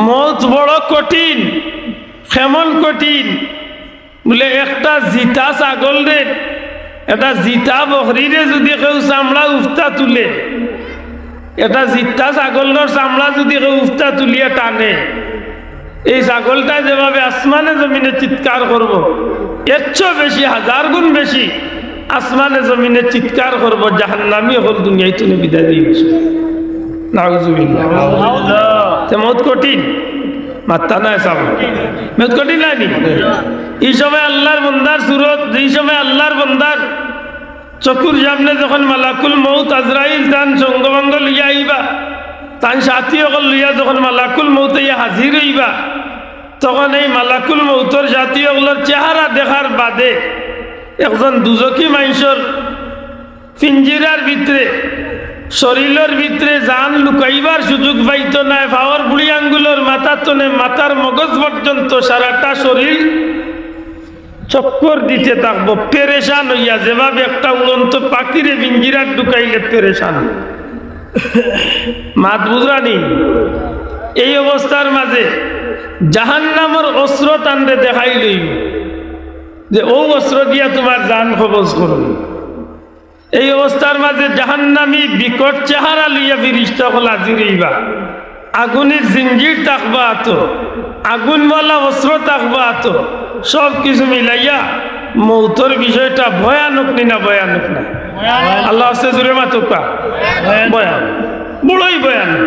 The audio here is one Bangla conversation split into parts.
মৌত বড় কঠিন। কেমন কঠিন বলে, একটা জিতা ছাগল রে, এটা জিতা বকরিরে যদি কেউ চামড়া উফতা তুলে, এটা জিতা ছাগলের চামড়া যদি কেউ উফতা তুলিয়ে টানে, এই ছাগলটা যেভাবে আসমানে জমিনে চিৎকার করব, এর চেয়ে বেশি, 1000 গুণ বেশি আসমানে জমিনে চিৎকার করব জাহান্নামী হল দুনিয়ায় তুমি বিদায় দিয়ে গেছো। নাউজুবিল্লাহ। মত কঠিন, মাত্তা নাই সব মত কঠিন নাইনি। এই সময় আল্লাহর বন্দার সুরত, এই সময় আল্লাহর বন্দার চকুর সামনে যখন মালাকুল মৌত আজরাইল তান সঙ্গভঙ্গ লইয়া আইবা, তান সাথী সকল লইয়া যখন মালাকুল মৌত ইয়া হাজির হইবা, তখন এই মালাকুল মৌতর সাথী সকলের চেহারা দেখার বাদে একজন দুজকি মানুষের পিঞ্জিরার ভিতরে, শরীরের ভিতরে জান লুকাইবার সুযোগ পাইত না। পাওয়ার বুড়ি আঙ্গুলের মাথার তনে মাথার মগজ পর্যন্ত সারাটা শরীর চক্কর দিতে থাকবো, পেরেশান হইয়া, যেভাবে একটা উড়ন্ত পাখিরে পিঞ্জিরার ঢুকাইলে পেরেশান। মাত বুঝরানি। এই অবস্থার মাঝে জাহান্নামের অস্ত্র টানতে দেখাই লইব যে ও অস্ত্র দিয়া তোমার জান কবজ করুন। এই অবস্থার মাঝে জাহান্নামী বিকট চেহারা লইয়া ফিরিস্তা হল হাজির হইবা। আগুনের জিঞ্জির থাকবা আতো, আগুনওয়ালা অস্ত্র থাকবা আতো, সব কিছু মিলাইয়া মৌতর বিষয়টা ভয়ানক নি না ভয়ানক না? আল্লাহ আছে জুড়ে মাতুকা ভয়ান, বড়ই ভয়ানক।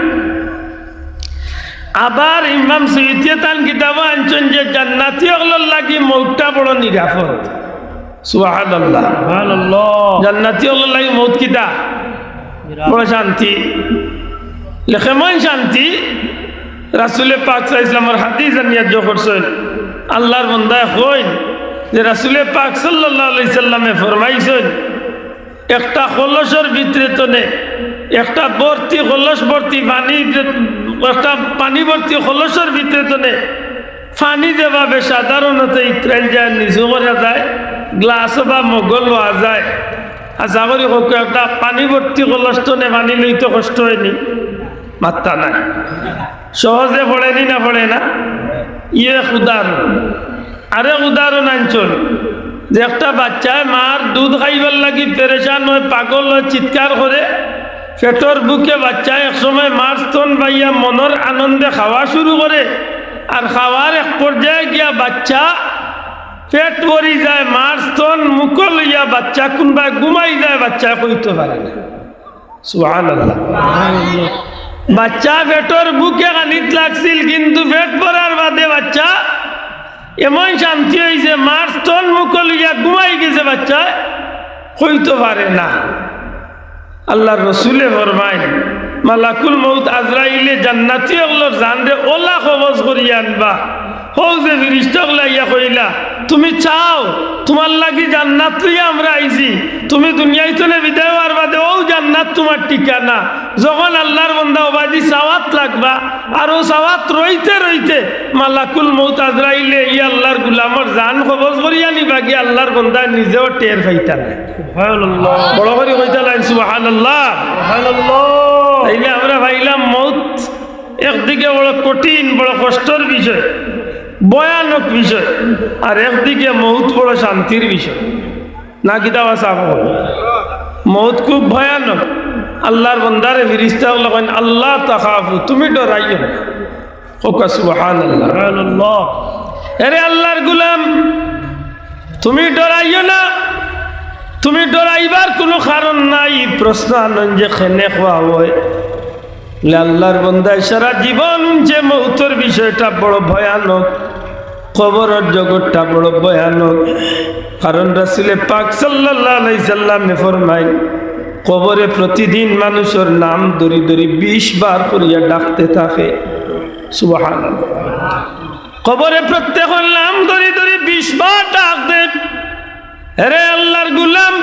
আবার ইমাম সুয়ুতি তান কিতাব আনছেন যে জান্নাতি হলর লাগি মৌতটা বড় নিরাপদ। সুবহানাল্লাহ, সুবহানাল্লাহ। জান্নাতি হলর লাগি মৌত কিতা বড় শান্তি, লেখেমন শান্তি। রাসূলে পাক সাল্লাল্লাহু আলাইহি ওয়াসাল্লামের হাদিস আনিয়া যোগ করছেন, আল্লাহর বান্দা কইন যে রাসূলে পাক সাল্লাল্লাহু আলাইহি সাল্লামে ফরমাইছেন, একটা কলসের ভিতরে তনে একটা ভর্তি কলস ভর্তি পানি, একটা পানি ভর্তি কলসের ভিতরে তনে পানি যেভাবে সাধারণত ইত্রাইল যায়, নিচু করা যায়, গ্লাস বা মগল লওয়া যায়, আশা করি হোক একটা পানি ভর্তি কলস তনে পানি লইতে কষ্ট হয়নি? মাত্রা নাই, সহজে পড়েনি না পড়ে না? ইয়ে উদাহরণ। আরেক উদাহরণ আনছল যে একটা বাচ্চায় মার দুধ খাইবার লাগি পেরেশান হয়, পাগল হয়, চিৎকার করে, পেটর বুকে বাচ্চায় একসময় মার স্তন বাইয়া মনের আনন্দে খাওয়া শুরু করে, আর খাওয়ার এক পর্যায়ে গিয়া বাচ্চা পেট ভরি যায়, মার স্তন মুখ লইয়া বাচ্চা কোনবা ঘুমাই যায়, বাচ্চা কইতে পারে না। সুবহানাল্লাহ। বাচ্চা পেটর বুকে খানিত লাগছিল, কিন্তু পেট ভরার বাদে বাচ্চা এমন শান্তি হয়েছে, মার স্তন মুখ লইয়া ঘুমাই গেছে, বাচ্চা কইতে পারে না। আল্লাহর রসুলে ফরমায়, মালাকুল মৌত আজরাইলে জান্নাতি হলর জানরে ওলা কবজ করিয়া আনবা। হও যে ফিরিস্তা লাইয়া কইলা, তুমি চাও তোমার লাগি জান্নাত লইয়া আমরা আইছি, তুমি দুনিয়ায় তো বিদায় হওয়ার বাদে ও জান্নাত তোমার ঠিকানা। যখন আল্লাহর বান্দা ওবাদি সাওয়াত লাগবা, আর ও সাওয়াত রইতে রইতে মালাকুল মৌত আজরাইলে ই আল্লাহর গুলামর জান কবজ করিয়া নিবা গিয়ে আল্লাহর বান্দা নিজেও টের পাইতা না। সুবহানাল্লাহ, বড় করে কইতা লাইন সুবহানাল্লাহ, সুবহানাল্লাহ। তাইলে আমরা ভাইলাম মৌত একদিকে বড় কঠিন, বড় কষ্টের বিষয়, ভয়ানক বিষয়, আর একদিকে মৌত বড় শান্তির বিষয় না? কিতা বাসা মৌত খুব ভয়ানক। আল্লাহর বান্দারে ফিরিস্তা কইন, আল্লাহ তাখাফু, তুমি ডরাইও না। সুবহানাল্লাহ, সুবহানাল্লাহ। আরে আল্লাহর গোলাম, তুমি ডরাইও না, তুমি ডরাইবার কোনো কারণ নাই। প্রশ্ন আনন্দ যে খেনে খোয়া হয়, আল্লাহর বান্দায় সারা জীবন যে মৌতের বিষয়টা বড় ভয়ানক, কবরের জগৎটা বড় ভয়ানক। কারণ রাসূলে পাক সাল্লাল্লাহু আলাইহি সাল্লামে ফরমায়, কবরে প্রতিদিন মানুষের নাম ধরি ধরি 20 বার করিয়া ডাকতে থাকে। সুবহানাল্লাহ। কবরে প্রত্যেকের নাম ধরি ধরি 20 বার ডাক দেন, আরে আল্লাহর গোলাম,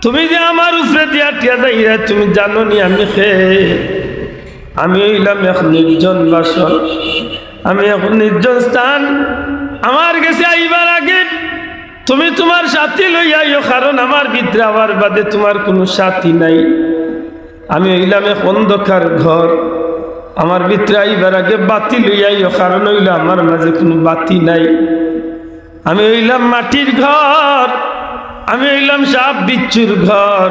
তুমি যে আমার উপরে দিয়া টিয়া যাইরা, তুমি জানো নি আমি আমি হইলাম এক নির্জন বাসন, আমি এখন নির্জন স্থান। আমার কাছে আইবার আগে তুমি তোমার সাথী লইয়া আইও, কারণ আমার ভিতরে আমার বাদে তোমার কোনো সাথী নাই। আমি হইলাম এক অন্ধকার ঘর, আমার ভিতরে আইবার আগে বাতি লইয়াইও, কারণ হইল আমার মাঝে কোনো বাতি নাই। আমি হইলাম মাটির ঘর, আমি হইলাম সাপ বিচ্ছুর ঘর।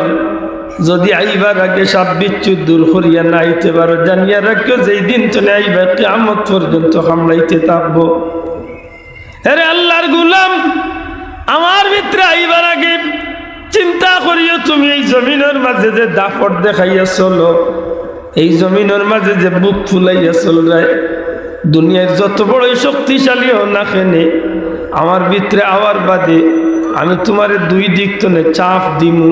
যদি আইবার আগে সাপ বিচ্ছু দূর করিয়া না আইতে পারো, জানিয়া রাখিও যেই দিন চলে আইবা কিয়ামত পর্যন্ত কামড়াইতে থাকবো। আরে আল্লাহর গোলাম, আমার ভিতরে আইবার আগে চিন্তা করিও তুমি এই জমিনের মাঝে যে দাপট দেখাইয়া চলো, এই জমিনের মাঝে যে বুক ফুলাইয়া চল যায়, দুনিয়ার যত বড় শক্তিশালী হও না কেনে, আমার ভিতরে আওয়ার বাদে আমি তোমার দুই দিক তনে চাপ দিমু।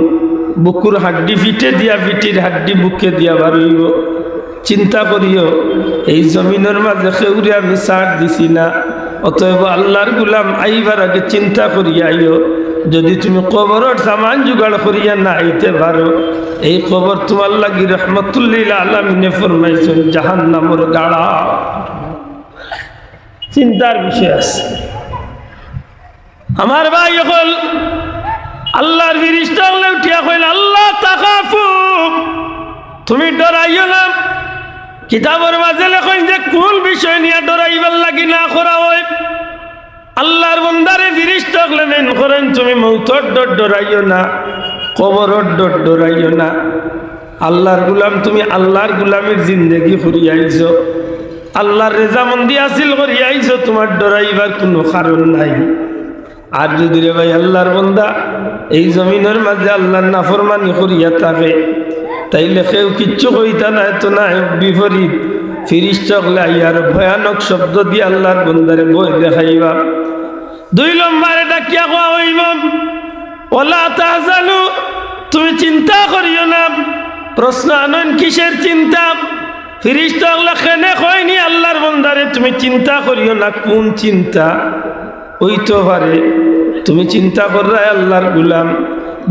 বুকুর হাড্ডি ফিটে দিয়া, ফিটির হাড্ডি বুকে দিয়া বারইব। চিন্তা করিও এই জমিনের মাঝে কেউরে আমি ছাড় দিছি না। অতএব আল্লাহর গোলাম আইবার আগে চিন্তা করিয়া আইও, যদি তুমি কবরের সামান জোগাড় করিয়া না আইতে পারো, এই কবর তোমার লাগি রহমতুল্লিল আলামিনে ফরমাইছেন জাহান্নামের গাড়া। চিন্তার বিষয় আছে আমার ভাই। হল আল্লাহর ফেরেশতা উঠিয়া কইল, আল্লাহ তাকাফু, তুমি ডরাইও না। কিতাবের মাঝে লেখেন যে কোন বিষয় নিয়ে ডরাইবার লাগি না করা হয়। আল্লাহর বান্দারে ফেরেশতা মেন করেন, তুমি মৌতর ডর ডরাইও না, কবরের ডর ডরাইও না। আল্লাহর গোলাম, তুমি আল্লাহর গোলামের জিন্দেগি করিয়া আইছো, আল্লাহর রেজামন্দি হাসিল করিয়া আইছো, তোমার ডরাইবার কোনো কারণ নাই। আর যদি রে ভাই আল্লাহর বান্দা এই জমিনের মাঝে আল্লাহর নাফরমানি করিয়া থাকে, তাইলে কেউ কিচ্ছু কইতা না, এত না বিপরীত ফেরেশতা আর ভয়ানক শব্দ দিয়ে আল্লাহর বান্দারে ভয় দেখাইবা। 2 নম্বরে ডাকিয়া কোয়া হইব, ওয়ালা তাহজানু, তুমি চিন্তা করিও না। প্রশ্ন আনেন কিসের চিন্তা? ফেরেশতা কেনে কয়নি আল্লাহর বান্দারে তুমি চিন্তা করিও না? কোন চিন্তা? হইতে পারে তুমি চিন্তা কররা আল্লাহর গোলাম,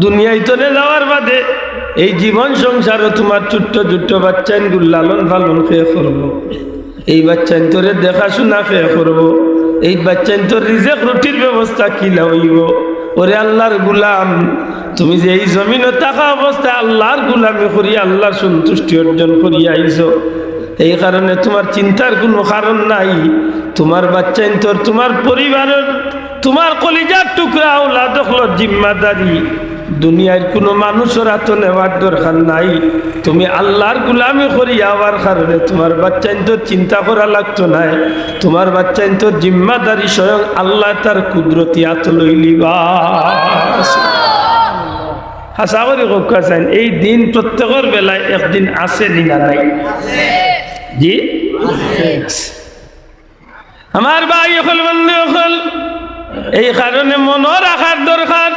দুনিয়ায় তলে যাওয়ার বাদে এই জীবন সংসারও তোমার ছোট্ট ছোট্ট বাচ্চাইনগুলো লালন পালন খেয়ে করবো, এই বাচ্চাইন তোরে দেখাশোনা খেয়ে করবো, এই বাচ্চাইন তোর রিজেক রুটির ব্যবস্থা কিলা হইব। ওরে আল্লাহর গোলাম, তুমি যে এই জমিনে থাকা অবস্থায় আল্লাহর গোলামি করিয়া আল্লাহর সন্তুষ্টি অর্জন করিয়া আইছো, এই কারণে তোমার চিন্তার কোনো কারণ নাই। তোমার বাচ্চাইন তোর, তোমার পরিবারের, তোমার কলিজার টুকরা আওলাদ হলো জিম্মাদারি, দুনিয়ার কোনো মানুষের হাত নেওয়ার দরকার নাই। তুমি আল্লাহর গোলামি করি আওয়ার কারণে তোমার বাচ্চাইন তোর চিন্তা করা লাগতো না। তোমার বাচ্চাইন তোর জিম্মাদারি স্বয়ং আল্লাহ তার কুদরতি হাত লইলিবা। হাসা করে কক্কা চাইন, এই দিন প্রত্যেকের বেলায় একদিন আসে নিনা নাই? জি আমার ভাই হল, বন্ধু হল, এই কারণে মনে রাখার দরকার,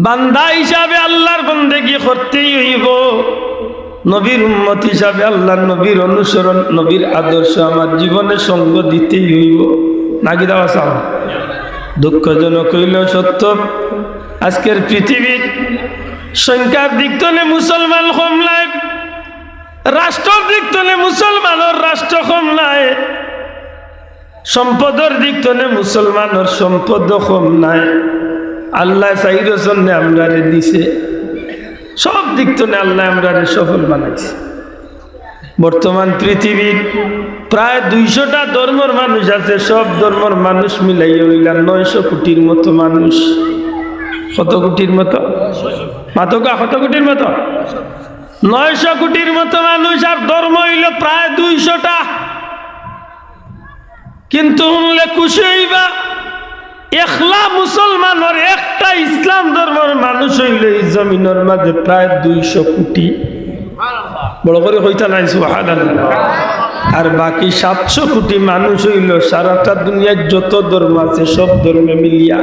বান্দা হিসাবে আল্লাহর বন্দেগী করতেই হইব। নবীর উম্মত হিসাবে আল্লাহর নবীর অনুসরণ, নবীর আদর্শ আমার জীবনে সঙ্গ দিতেই হইব। নাকি দেওয়া চাও? দুঃখজনক হইলেও সত্য, আজকের পৃথিবীর সংখ্যার দিক থেকে মুসলমান কম নাই, রাষ্ট্রের দিক থেকে মুসলমানের রাষ্ট্র কম নাই, সম্পদের দিক থেকে মুসলমানের সম্পদ কম নাই। আল্লাহ চাইর জন্য আমরা দিছে, সব দিক থেকে আল্লাহ আমরা সফল বানাইছে। বর্তমান পৃথিবীর প্রায় 200টা ধর্মের মানুষ আছে, সব ধর্মের মানুষ মিলাইয়া হইলাম 900 কোটির মতো মানুষ। কত কোটির মতো? মাতকা কত কোটির মতো? 900 কোটির মতো মানুষ, আর ধর্ম হইল প্রায় 200টা। কিন্তু শুনলে খুশি হইবা, একলা মুসলমানের একটা ইসলাম ধর্মের মানুষ হইল এই জমিনের মাঝে প্রায় 200 কোটি। বড় করে হইতা নাই সুবহানাল্লাহ। আর বাকি 700 কোটি মানুষ হইল সারাটা দুনিয়ার যত ধর্ম আছে সব ধর্মে মিলিয়া।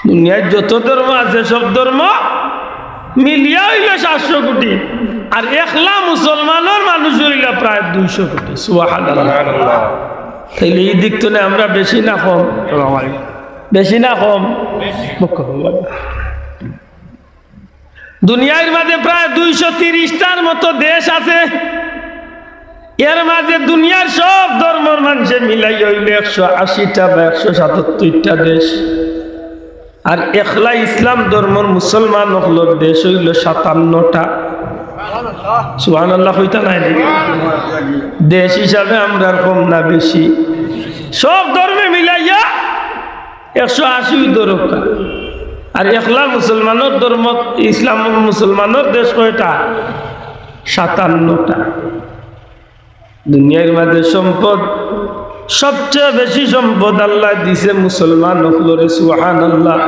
দুনিয়ার যত ধর্ম আছে সব ধর্ম মিলিয়া হইল 700 কোটি, আর একলা মুসলমানের মানুষ হইল প্রায় 200 কোটি। সুবহানাল্লাহ। তাইলে এই দিক থেকে আমরা বেশি না কম? বেশি না কম? দুনিয়ার মাঝে প্রায় 230টার মতো দেশ আছে, এর মাঝে দুনিয়ার সব ধর্মের মানুষের মিলাই হইল 180টা বা 177টা দেশ, আর একলা ইসলাম ধর্মের মুসলমান হল দেশ হইল 57টা। সুবহানাল্লাহ হইতা নাই নাকি? দেশ হিসাবে আমরা কম না বেশি? সব ধর্মে মিলাইয়া 180 দরকার। আর একলা মুসলমানের ধর্ম, ইসলাম মুসলমানের দেশ কয়টা? 57টা। দুনিয়ার মাঝে সম্পদ, সবচেয়ে বেশি সম্পদ আল্লাহ দিছে মুসলমান হলরে। সুবহানাল্লাহ।